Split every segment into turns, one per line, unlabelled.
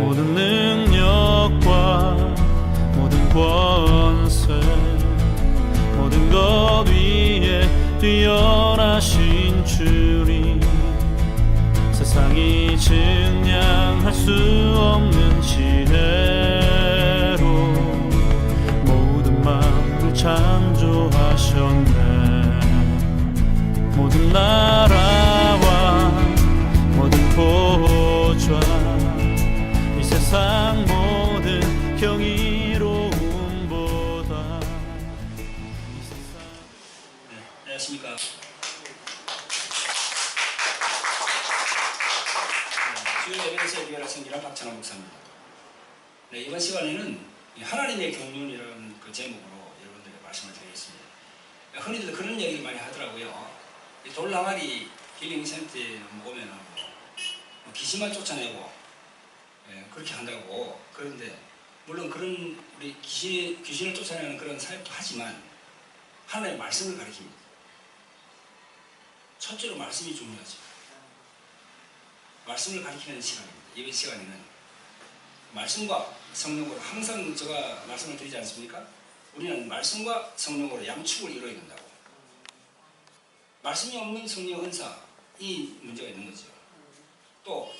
모든 능력과 모든 권세 모든 것 위에 뛰어나신 주님 세상이 증량할 수 없는 지혜로 모든 만물 창조하셨네. 모든 나라와 모든 보좌 이 세상 모든 경이로움보다
안녕하십니까. 주요 예배에서 예배를 성기란 박찬호 목사입니다. 네, 이번 시간에는 하나님의 경륜이라는 그 제목으로 여러분들에게 말씀을 드리겠습니다. 흔히들 그런 얘기를 많이 하더라고요. 돌항아리 힐링센터에 오면 귀신만 쫓아내고 그렇게 한다고. 그런데 물론 그런 우리 귀신을 쫓아내는 그런 사역도 하지만 하나님의 말씀을 가리킵니다. 첫째로 말씀이 중요하죠. 말씀을 가리키는 시간입니다. 예배 시간에는 말씀과 성령으로 항상 제가 말씀을 드리지 않습니까? 우리는 말씀과 성령으로 양축을 이루어야 된다고. 말씀이 없는 성령 은사, 이 문제가 있는 거죠. 또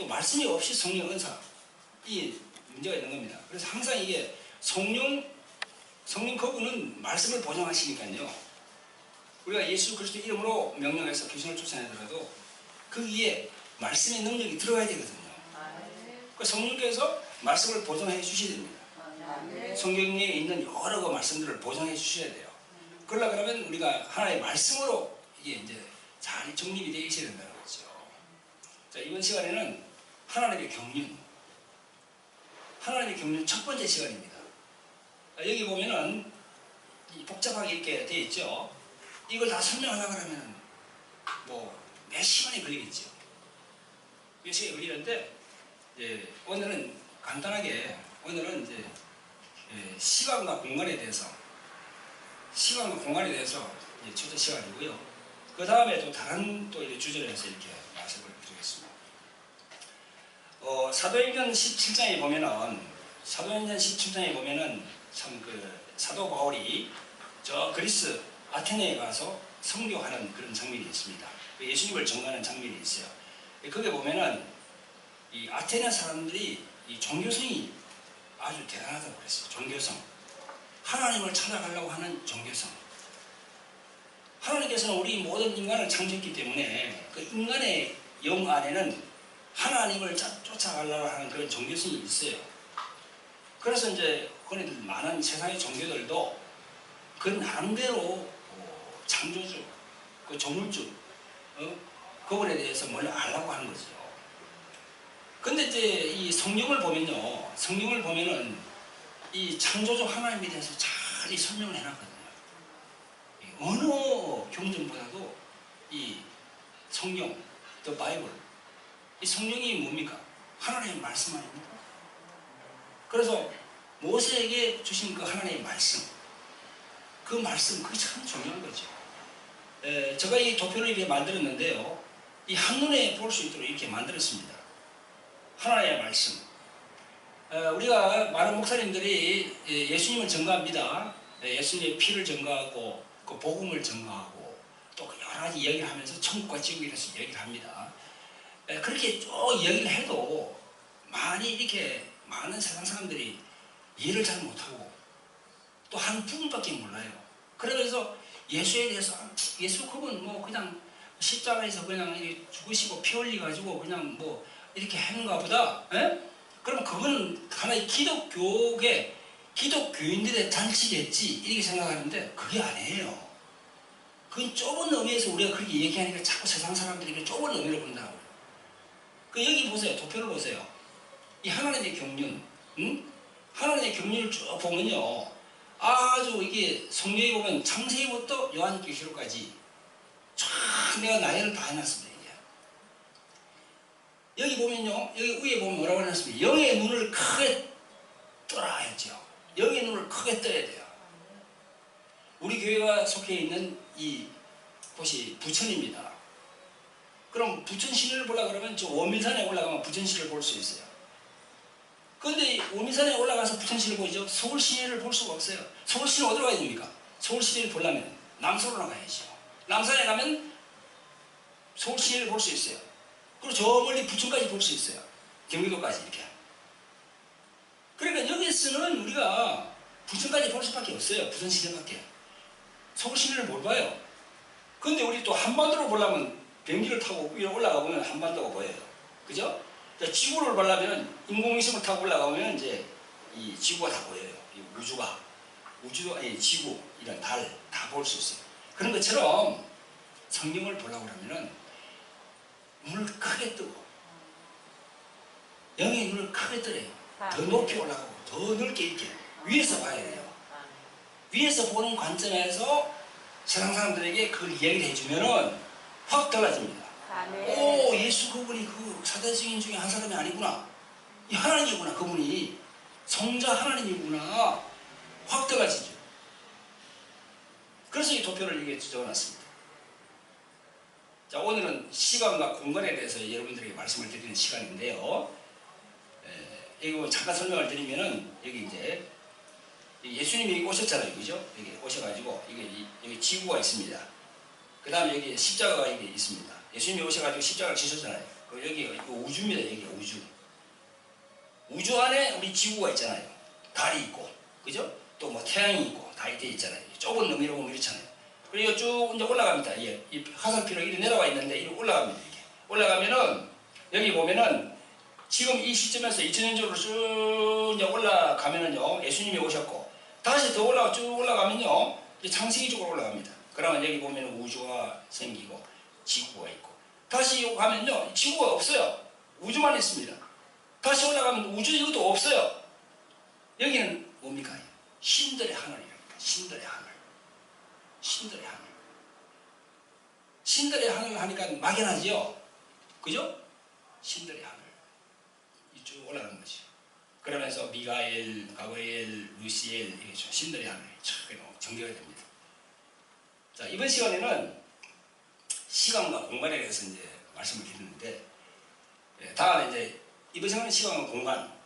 말씀이 없이 성령 은사, 이 문제가 있는 겁니다. 그래서 항상 이게 성령 그분은 말씀을 보장하시니까요. 우리가 예수 그리스도 이름으로 명령해서 귀신을 쫓아내더라도 그 위에 말씀의 능력이 들어가야 되거든요. 그 성령께서 말씀을 보장해 주셔야 됩니다. 성경에 있는 여러 그 말씀들을 보장해 주셔야 돼요. 그러면 우리가 하나의 말씀으로 이게 이제 잘 정립이 되어 있어야 된다는 거죠. 자, 이번 시간에는 하나님의 경륜 첫 번째 시간입니다. 여기 보면은 복잡하게 이렇게 되어 있죠. 이걸 다 설명하려고 하면 몇 시간이 걸리겠죠. 몇 시간이 걸리는데 오늘은 간단하게 이제 시간과 공간에 대해서 주제 시간이고요. 그 다음에 또 다른 주제를 해서 이렇게 말씀을 드리겠습니다. 사도행전 17장에 보면은 참 사도 바울이 저 그리스 아테네에 가서 선교하는 그런 장면이 있습니다. 예수님을 전가하는 장면이 있어요. 거기에 보면은 이 아테네 사람들이 이 종교성이 아주 대단하다고 그랬어요. 종교성. 하나님을 찾아가려고 하는 종교성. 하나님께서는 우리 모든 인간을 창조했기 때문에 그 인간의 영 안에는 하나님을 쫓아가려고 하는 그런 종교성이 있어요. 그래서 이제 그네들 많은 세상의 종교들도 그 나름대로 창조주, 그 조물주, 그분에 대해서 뭘 알려고 하는 거죠. 근데 이제 이 성경을 보면은 이 창조주 하나님에 대해서 잘 이 설명을 해놨거든요. 어느 경전보다도 이 성경, The Bible, 이 성경이 뭡니까? 하나님의 말씀 아닙니까? 그래서 모세에게 주신 그 하나님의 말씀, 그게 참 중요한 거죠. 제가 이 도표를 이렇게 만들었는데요. 이 한눈에 볼 수 있도록 이렇게 만들었습니다. 하나님의 말씀. 우리가 많은 목사님들이 예수님을 전가합니다. 예수님의 피를 전가하고 그 복음을 전가하고 또 여러 가지 이야기를 하면서 천국과 지옥에 대해서 이야기를 합니다. 그렇게 쭉 이야기를 해도 이렇게 많은 세상 사람들이 이해를 잘 못하고 또 한 부분밖에 몰라요. 그러면서 예수에 대해서 예수 그분 그냥 십자가에서 그냥 죽으시고 피 흘리가지고 그냥 이렇게 하는가 보다. 그럼 그건 하나의 기독교인들의 잔치겠지 이렇게 생각하는데 그게 아니에요. 그건 좁은 의미에서 우리가 그렇게 얘기하니까 자꾸 세상 사람들이 좁은 의미로 본다고. 여기 보세요. 도표를 보세요. 이 하나님의 경륜, 하나님의 경륜을 쭉 보면요. 아주 이게 성경에 보면 창세기부터 요한계시록까지 쫙 내가 나열을 다 해놨습니다. 여기 보면요. 여기 위에 보면 뭐라고 해놨습니까? 영의 눈을 크게 떠라 했죠. 영의 눈을 크게 떠야 돼요. 우리 교회가 속해 있는 이 곳이 부천입니다. 그럼 부천시를 보려고 그러면 저 원밀산에 올라가면 부천시를 볼 수 있어요. 근데 오미산에 올라가서 부천시를 보이죠? 서울시를 볼 수가 없어요. 서울시는 어디로 가야 됩니까? 서울시를 보려면 남서로 가야죠. 남산에 가면 서울시를 볼 수 있어요. 그리고 저 멀리 부천까지 볼 수 있어요. 경기도까지 이렇게. 그러니까 여기서는 우리가 부천까지 볼 수밖에 없어요. 부천시내밖에. 서울시내를 못 봐요. 근데 우리 또 한반도로 보려면 비행기를 타고 위로 올라가 보면 한반도가 보여요. 그죠? 그러니까 지구를 보려면 인공위성을 타고 올라가면 이제 이 지구가 다 보여요. 이 우주가. 아니 지구, 이런 달 다 볼 수 있어요. 그런 것처럼 성경을 보려고 하면은 눈을 크게 뜨고 영의 눈을 크게 뜨래요. 더 높이 올라가고 더 넓게 이렇게 위에서 봐야 돼요. 위에서 보는 관점에서 세상 사람들에게 그걸 이야기를 해주면은 확 달라집니다. 오, 예수 그분이 그 사대증인 중에 한 사람이 아니구나. 이 하나님이구나. 그분이 성자 하나님이구나. 확 달라지죠. 그래서 이 도표를 이게 적어놨습니다. 자, 오늘은 시간과 공간에 대해서 여러분들에게 말씀을 드리는 시간인데요. 이거 잠깐 설명을 드리면은 여기 이제 예수님이 여기 오셨잖아요, 그죠? 여기 오셔가지고 여기 지구가 있습니다. 그 다음에 여기 십자가가 여기 있습니다. 예수님이 오셔가지고 십자가를 지셨잖아요. 여기 우주입니다. 여기 우주. 우주 안에 우리 지구가 있잖아요. 달이 있고, 그죠? 또 뭐 태양이 있고 다 이렇게 있잖아요. 좁은 의미로 보면 이렇잖아요. 그리고 쭉 이제 올라갑니다. 이 화살표로 이렇게 내려와 있는데 이렇게 올라갑니다. 이렇게 올라가면은 여기 보면은 지금 이 시점에서 2000년적으로 쭉 이제 올라가면은요, 예수님이 오셨고 다시 더 쭉 올라가면요, 이제 창세기 쪽으로 올라갑니다. 그러면 여기 보면은 우주가 생기고 지구가 있고, 다시 가면요 지구가 없어요. 우주만 있습니다. 다시 올라가면 우주 이것도 없어요. 여기는 뭡니까? 신들의 하늘이랍니다. 신들의 하늘. 신들의 하늘. 신들의 하늘 하니까 막연하지요? 그죠? 신들의 하늘. 쭉 올라가는 거죠. 그러면서 미가엘, 가브리엘, 루시엘, 이게 신들의 하늘이 전개가 됩니다. 자, 이번 시간에는 시간과 공간에 대해서 이제 말씀을 드리는데, 다음에 이제 이번 시간은 시간과 공간,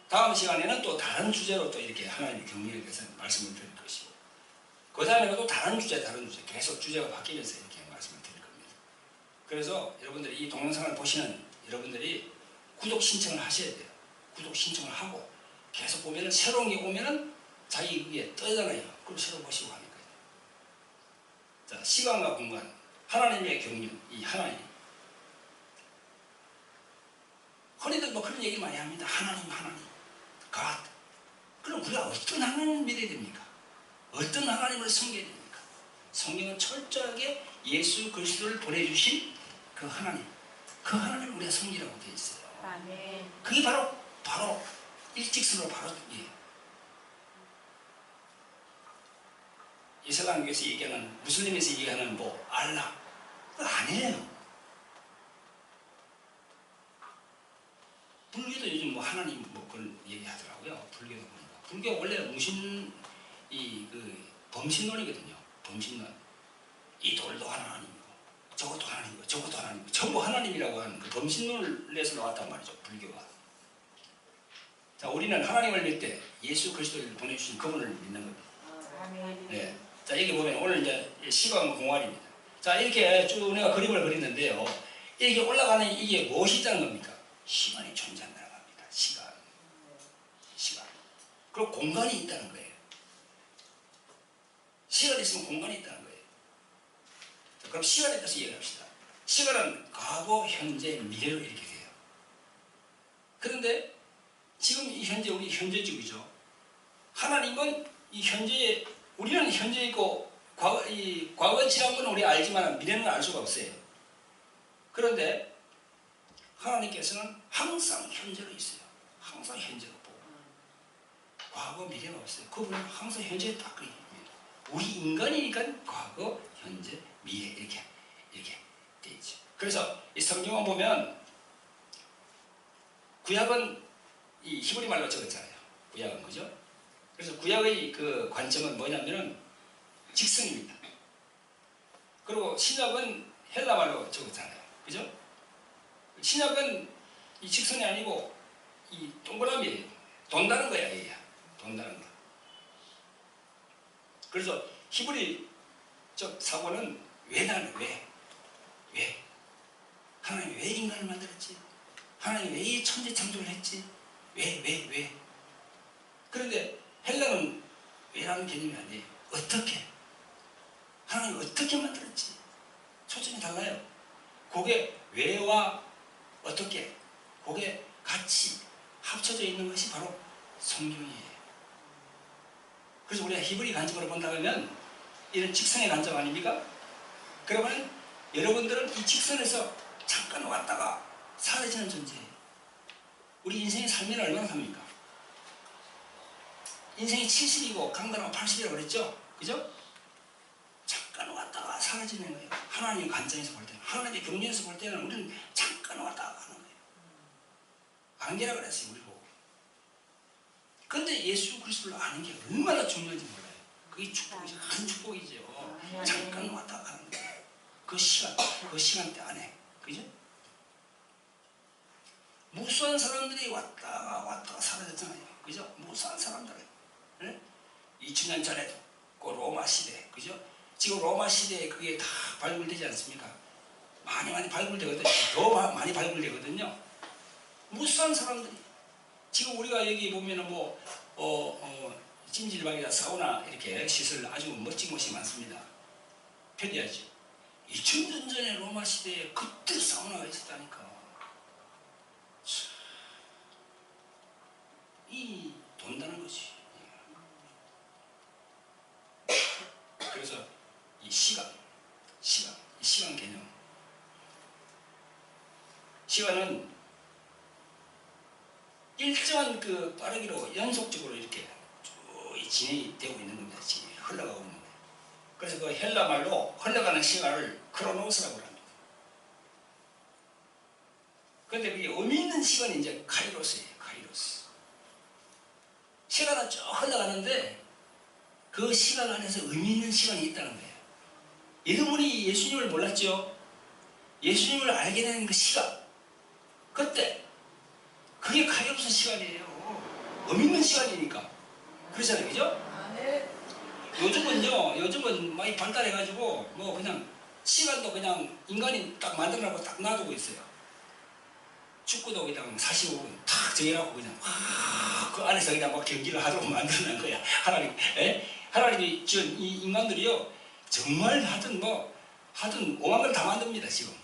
다음 시간에는 또 다른 주제로 또 이렇게 하나님의 경륜에 대해서 말씀을 드릴 것이고, 그 다음에는 또 다른 주제 계속 주제가 바뀌면서 이렇게 말씀을 드릴 겁니다. 그래서 여러분들이 이 동영상을 보시는 여러분들이 구독 신청을 하셔야 돼요. 구독 신청을 하고 계속 보면은 새로운 게 오면은 자기 위에 떠잖아요. 그럼 새로 보시고 하는 거예요. 자, 시간과 공간, 하나님의 경륜, 이 하나님. 흔히들 뭐 그런 얘기 많이 합니다. 하나님, God. 그럼 우리가 어떤 하나님을 믿어야 됩니까? 어떤 하나님을 섬겨야 됩니까? 성경은 철저하게 예수 그리스도를 보내주신 그 하나님, 그 하나님을 우리가 섬기라고 되어 있어요.
아멘.
그게 바로 일직선으로 바로 이슬람교에서 얘기하는, 무슬림에서 얘기하는 뭐 알라, 그거 아니에요. 불교도 요즘 뭐 하나님 뭐 그런 얘기하더라고요. 불교도 보니까 불교 원래 무신 범신론이거든요. 범신론. 이 돌도 하나님이고 저것도 하나님이고 저것도 하나님이고 전부 하나님이라고 하는 그 범신론에서 나왔단 말이죠. 불교가. 자, 우리는 하나님을 믿되 예수 그리스도를 보내주신 그분을 믿는 겁니다.
아멘.
네. 자, 여기 보면 오늘 이제 시간 공간입니다. 자, 이렇게 쭉 내가 그림을 그리는데요. 이렇게 올라가는 이게 무엇이 있다는 겁니까? 시간이 존재한다는 겁니다. 시간. 그리고 공간이 있다는 거예요. 시간이 있으면 공간이 있다는 거예요. 자, 그럼 시간에 대해서 얘기합시다. 시간은 과거, 현재, 미래로 이렇게 돼요. 그런데 지금 이 현재, 우리 현재적이죠. 하나님은 이 현재에, 우리는 현재이고 과거 지난 건 우리 알지만 미래는 알 수가 없어요. 그런데 하나님께서는 항상 현재로 있어요. 항상 현재로 보고 과거 미래가 없어요. 그분은 항상 현재에 딱 그립니다. 우리 인간이니까 과거, 현재, 미래 이렇게 돼 있죠. 그래서 이 성경을 보면 구약은 이 히브리 말로 적었잖아요. 구약은, 그죠? 그래서 구약의 그 관점은 뭐냐면은 직선입니다. 그리고 신약은 헬라 말로 적었잖아요. 그죠? 신약은 이 직선이 아니고 이 동그라미예요. 돈다는 거야, 얘야. 돈다는 거. 그래서 히브리적 사고는 왜라는 왜? 왜? 하나님 왜 인간을 만들었지? 하나님 왜 이 천지 창조를 했지? 왜? 그런데 헬라는 왜라는 개념이 아니에요. 어떻게? 하나님 어떻게 만들었지? 초점이 달라요. 그게 왜와 어떻게, 그게 같이 합쳐져 있는 것이 바로 성경이에요. 그래서 우리가 히브리 관점으로 본다면 이런 직선의 관점 아닙니까? 그러면 여러분들은 이 직선에서 잠깐 왔다가 사라지는 존재예요. 우리 인생의 삶에는 얼마나 삽니까? 인생이 70이고 강단은 80이라고 그랬죠? 그죠? 잠깐 왔다가 사라지는 거예요. 하나님의 관점에서 볼 때는, 하나님의 경륜에서 볼 때는 우리는 잠깐 왔다가 가는 거예요. 안개라 그랬어요, 우리 보고. 근데 예수 그리스도를 아는 게 얼마나 중요한지 몰라요. 그게 축복이죠. 큰 축복이죠. 잠깐 왔다가 가는 거예요. 그 시간대 안에. 그죠? 무수한 사람들이 왔다가 사라졌잖아요. 그죠? 무수한 사람들. 네? 2000년 전에도 그 로마 시대. 그죠? 지금 로마 시대에 그게 다 발굴되지 않습니까? 많이 발굴되거든요. 더 많이 발굴되거든요. 무수한 사람들이. 지금 우리가 여기 보면은 찜질방이나 사우나 이렇게 시설 아주 멋진 곳이 많습니다. 편리하죠. 2000년 전에 로마 시대에 그때 사우나가 있었다니까. 이 돈다는 거지. 그래서 이 시간 개념. 시간은 일정한 그 빠르기로 연속적으로 이렇게 쭉 진행이 되고 있는 겁니다. 진행이 흘러가고 있는 거예요. 그래서 그 헬라 말로 흘러가는 시간을 크로노스라고 합니다. 그런데 그게 의미 있는 시간이 이제 카이로스예요. 카이로스. 시간은 쭉 흘러가는데 그 시간 안에서 의미 있는 시간이 있다는 거예요. 여러분이 예수님을 몰랐죠? 예수님을 알게 되는 그 시간, 그때 그게 카이로스 시간이에요. 의미 있는 시간이니까. 그렇잖아요, 그죠? 요즘은 많이 발달해가지고 그냥 시간도 그냥 인간이 딱 만들어놓고 딱 놔두고 있어요. 축구도 그냥 45분 탁 정해놓고 그냥 그 안에서 그냥 막 경기를 하도록 만들어낸 거야. 하나님이 지은 이 인간들이요 정말 하든 오만 걸 다 만듭니다. 지금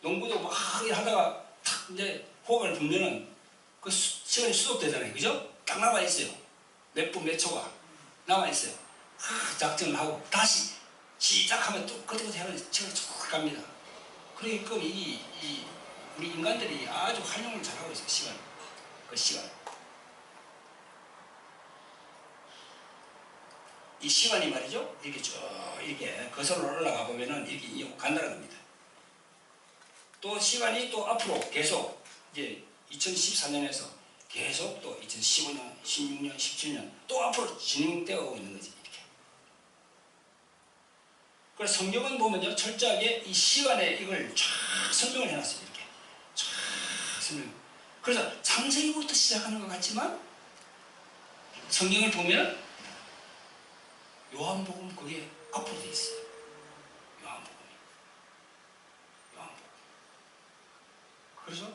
농구도 막 하다가 탁 이제 호흡을 불면은 그 시간이 수속되잖아요. 그죠? 딱 남아있어요. 몇 분 몇 초가 남아있어요. 작전을 하고 다시 시작하면 또 그때부터 해가지고 시간이 쭉 갑니다. 그러니까 우리 인간들이 아주 활용을 잘하고 있어요. 시간. 이 시간이 말이죠. 이렇게 쭉 이렇게 거슬러 올라가 보면은 이렇게 간다는 겁니다. 또 시간이 또 앞으로 계속 이제 2014년에서 계속 또 2015년, 16년, 17년 또 앞으로 진행되어 있는 거지. 이렇게. 그래서 성경은 보면요 철저하게 이 시간에 이걸 쫙 설명을 해놨어요. 이렇게 쫙 설명. 그래서 창세기부터 시작하는 것 같지만 성경을 보면 요한복음 그게 앞으로 돼 있어요. 요한복음. 그래서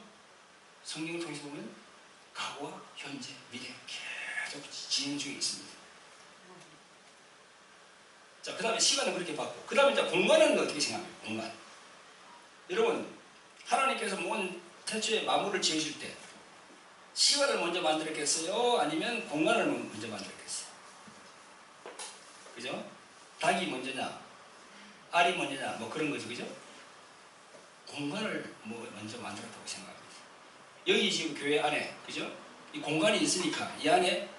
성경을 통해서 보면 과거와 현재, 미래 계속 진행 중에 있습니다. 자, 그 다음에 시간은 그렇게 봤고, 그 다음에 이제 공간은 어떻게 생각해요? 공간. 여러분, 하나님께서 뭔 태초에 만물을 지으실 때 시간을 먼저 만들었겠어요? 아니면 공간을 먼저 만들었겠어요? 그죠? 닭이 먼저냐, 알이 먼저냐, 그런 거죠, 그죠? 공간을 먼저 만들었다고 생각합니다. 여기 지금 교회 안에, 그죠? 이 공간이 있으니까 이 안에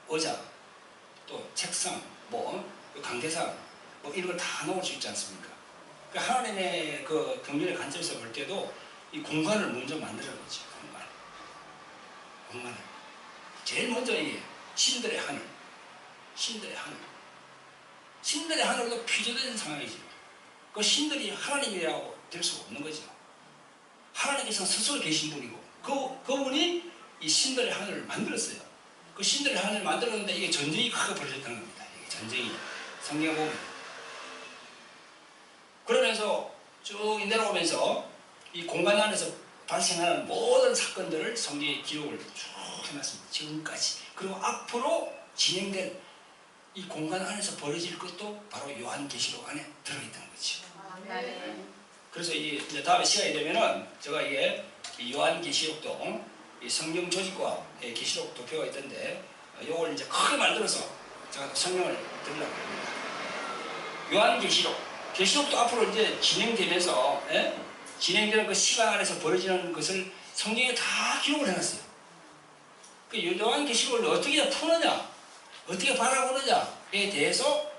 의자, 또 책상, 강대상, 이런 걸 다 놓을 수 있지 않습니까? 그러니까 하나님의 그 경륜의 관점에서 볼 때도 이 공간을 먼저 만들어 놓죠. 공간을. 제일 먼저 이게 신들의 하늘. 신들의 하늘도 피조된 상황이죠. 그 신들이 하나님이라고 될 수가 없는 거죠. 하나님께서는 스스로 계신 분이고 그분이 이 신들의 하늘을 만들었어요. 그 신들의 하늘을 만들었는데 이게 전쟁이 크게 벌어졌다는 겁니다. 이게 전쟁이 성경 보면 그러면서 쭉 내려오면서 이 공간 안에서 발생하는 모든 사건들을 성경에 기록을 쭉 해놨습니다. 지금까지. 그리고 앞으로 진행될 이 공간 안에서 벌어질 것도 바로 요한계시록 안에 들어있다는 거죠.
아멘.
그래서 이제 다음에 시간이 되면은 제가 이게 이 요한계시록도 이 성경 조직과 계시록 도표가 있던데 요걸 이제 크게 만들어서 제가 설명을 드리려고 합니다. 요한계시록, 계시록도 앞으로 이제 진행되면서 진행되는 그 시간 안에서 벌어지는 것을 성경에 다 기록을 해놨어요. 그 요한계시록을 어떻게 푸느냐, 어떻게 바라보느냐에 대해서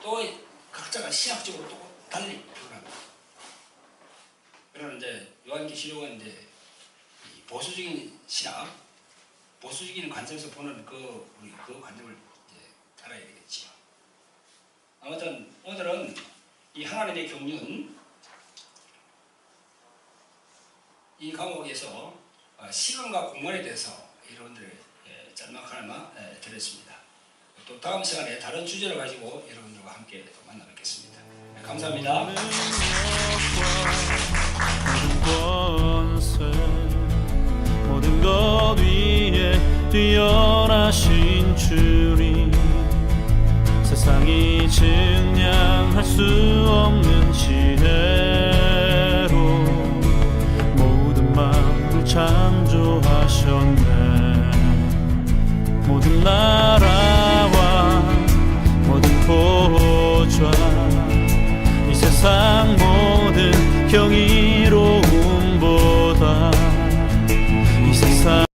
또 각자가 신학적으로 또 달리 표현합니다. 그러나 이제 요한계시록은 이제 보수적인 신학, 보수적인 관점에서 보는 우리 그 관점을 이제 알아야 되겠지요. 아무튼 오늘은 이 하나님의 경륜 이 과목에서 시간과 공간에 대해서 여러분들의 짤막하나마 드렸습니다. 또 다음 시간에 다른 주제를 가지고 여러분들과 함께 또 만나 뵙겠습니다. 감사합니다.
모든 권세 모든 것 위에 뛰어나신 주님 세상이 증량할 수 없는 지혜로 모든 만물 창조하셨네. 모든 나라와 모든 보좌 이 세상 모든 경이로움보다 이 세상